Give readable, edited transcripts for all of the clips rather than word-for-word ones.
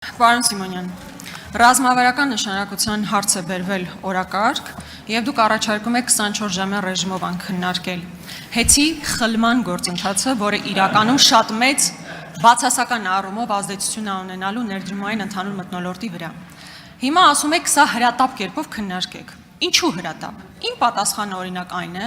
Պարոն Սիմոնյան, ռազմավարական նշանակության հարց է բերվել օրակարգ եւ դուք առաջարկում եք 24 ժամյա ռեժիմով քննարկել հեծի խլման գործընթացը, որը իրականում շատ մեծ բացասական առումով ազդեցություն ունենալու ներդրումային ընդհանուր մթնոլորտի վրա։ Հիմա ասում եք, սա հրատապ կերպով քննարկեք։ Ինչու հրատապ։ Իմ պատասխանը օրինակ այն է,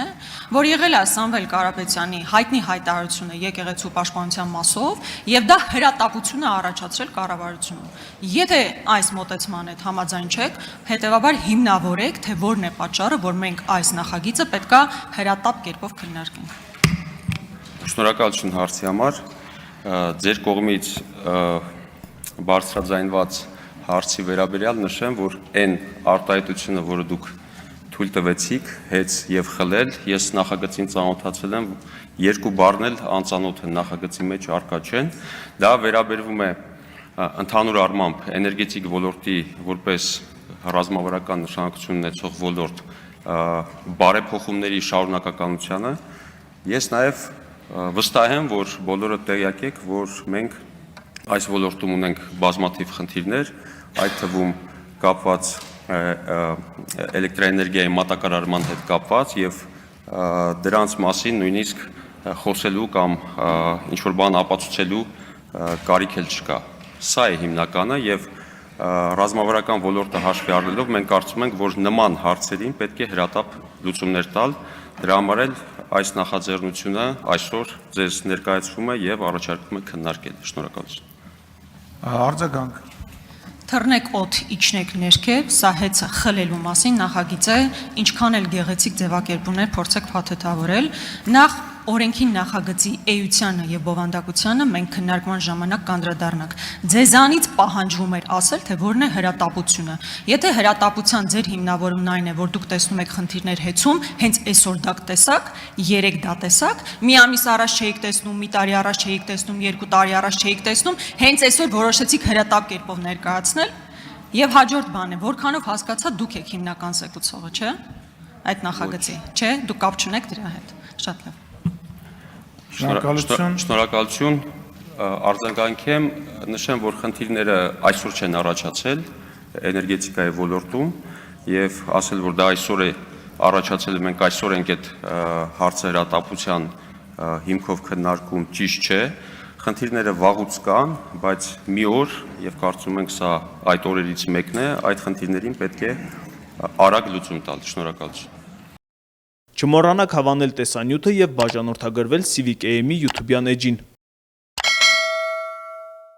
որ եղել է Սամվել Կարապետյանի հայտնի հայտարարությունը եկեղեցու պաշտպանության մասով եւ դա հրատապություն է առաջացրել կառավարությունում։ Եթե այս մոտեցման հետ համաձայն չեք, հետեւաբար հիմնավորեք, թե որն է պատճառը, որ մենք այս նախագիծը պետքա հրատապ կերպով քննարկենք։ Շնորհակալություն հարցի համար։ Ձեր կողմից բարձրաձայնված հարցի վերաբերյալ նշեմ, որ այն արտահայտությունը, որը դուք թույլ տվեցիք, հեծ եւ խլել, ես նախագծին ծանոթացել եմ, երկու բառն էլ անծանոթ են նախագծի մեջ առկա չեն, դա վերաբերվում է ընդհանուր առմամբ էներգետիկ ոլորտի որպես ռազմավարական նշանակություն ունեցող ոլորտ բարեփոխումների շարունակականությանը։ Ես նաեւ վստահ եմ, որ բոլորը տեղյակ եք, որ մենք այս ոլորտում ունենք բազմաթիվ խնդիրներ, այդ թվում կապված էլեկտրաէներգիայի մատակարարման հետ կապված եւ դրանց մասին նույնիսկ խոսելու կամ ինչ-որ բան ապացուցելու կարիք էլ չկա։ Սա է հիմնականը եւ ռազմավարական ոլորտը հաշվի առնելով մենք կարծում ենք, որ նման հարցերին պետք է հրատապ լուծումներ տալ, դրա համար էլ այս նախաձեռնությունը այսօր ձեզ ներկայացվում է եւ առաջարկում է քննարկել։ Շնորհակալություն։ Արձագանք։ Թռնեք օդ, իջնեք ներքև, սա հեծը խլելու մասին նախագիծ է, ինչքան էլ գեղեցիկ ձևակերպումներ փորձեք փաթեթավորել, նախ օրենքի նախագծի էությանը եւ բովանդակությանը մենք քննարկման ժամանակ կանդրադառնանք։ Ձեզանից պահանջվում էր ասել, թե որն է հրատապությունը։ Եթե հրատապության ձեր հիմնավորումն այն է, որ դուք տեսնում եք խնդիրներ հեծում, հենց այսօր դա տեսաք, 3 դա տեսաք, մի ամիս առաջ չէիք տեսնում, մի տարի առաջ չէիք տեսնում, 2 տարի առաջ չէիք տեսնում, հենց այսօր որոշեցիք հրատապ կերպով ներկայացնել, եւ հաջորդ բանը, որքանով հասկացա դուք եք հիմնական զեկուցողը, չէ՞։ Այդ նախագծի, չէ՞, դուք կապ չունեք դրա հետ։ Շատ լավ։ Շնորհակալություն, արձագանքեմ, նշեմ, որ խնդիրները այսօր չեն առաջացել էներգետիկայի ոլորտում եւ ասել, որ դա այսօր է առաջացել, մենք այսօր ենք այդ հարցը հրատապության հիմքով քննարկում, ճիշտ չէ, խնդիրները վաղուց կան, բայց մի օր եւ կարծում ենք սա այդ օրերից մեկն է, այդ խնդիրներին պետք է արագ լուծում տալ։ Շնորհակալություն։ Չմոռանաք հավանել տեսանյութը եւ բաժանորդագրվել Civic AM-ի YouTube-յան էջին։